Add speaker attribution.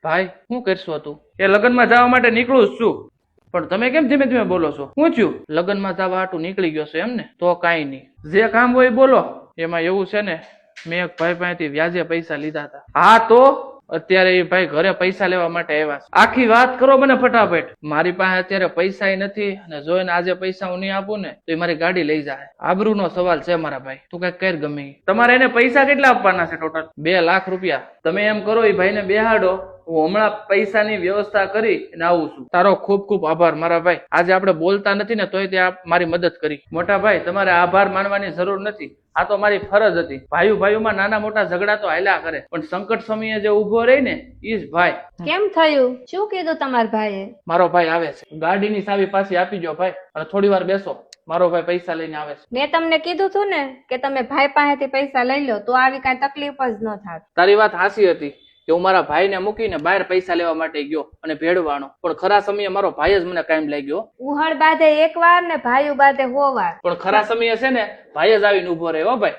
Speaker 1: ભાઈ શું કરશો તું? એ લગ્નમાં જવા માટે નીકળું જ છું. પણ તમે કેમ ધીમે ધીમે બોલો છો? શું થયું? લગ્નમાં જવા હાટું નીકળી ગયો છો એમ ને? તો કાંઈ નહીં, જે કામ હોય એ બોલો. એમાં એવું છે ને, મેં એક ભાઈ પાસેથી વ્યાજે પૈસા લીધા હતા. હા તો અત્યારે એ ભાઈ ઘરે પૈસા લેવા માટે આવ્યા છે. આખી વાત કરો મને ફટાફટ. મારી પાસે અત્યારે પૈસા નથી, અને જો એને આજે પૈસા હું નહીં આપું ને તો એ મારી ગાડી લઈ જાય. આબરૂનો સવાલ છે મારા ભાઈ. તું કઈક કર ગમે ઈ. તમારે એને પૈસા કેટલા આપવાના છે ટોટલ? 2 લાખ રૂપિયા. તમે એમ કરો એ ભાઈને બેહાડો, હું હમણાં પૈસાની વ્યવસ્થા કરી અને આવું છું. તારો ખૂબ ખૂબ આભાર મારા ભાઈ. આજે આપણે બોલતા નથી ને તોય તે મારી મદદ કરી. મોટા ભાઈ, તમારે આભાર માનવાની જરૂર નથી. આ તો મારી ફરજ હતી. ભાઈઓમાં નાના મોટા ઝઘડા તો હાલ્યા કરે, પણ સંકટ સમયે જે ઉભો રહી ને ઈ જ ભાઈ.
Speaker 2: કેમ થયું? શું કીધું તમારા ભાઈએ?
Speaker 1: મારો ભાઈ આવે છે. ગાડીની ચાવી પાછી આપી દો ભાઈ, અને થોડી વાર બેસો. મારો ભાઈ પૈસા લઈને આવે છે.
Speaker 2: મેં તમને કીધું તું ને કે તમે ભાઈ પાસેથી પૈસા લઈ લો તો આવી કઈ તકલીફ જ ન થાત.
Speaker 1: તારી વાત હાચી હતી કે હું મારા ભાઈને મૂકીને બહાર પૈસા લેવા માટે ગયો અને ભેળવાનો, પણ ખરા સમયે મારો ભાઈ જ મને કાયમ લાગ્યો.
Speaker 2: ઉહળ બાંધે 1 વાર ને ભાઈઓ બાંધે 100 વાર.
Speaker 1: પણ ખરા સમયે છે ને ભાઈ જ આવીને ઉભો રહ્યો ભાઈ.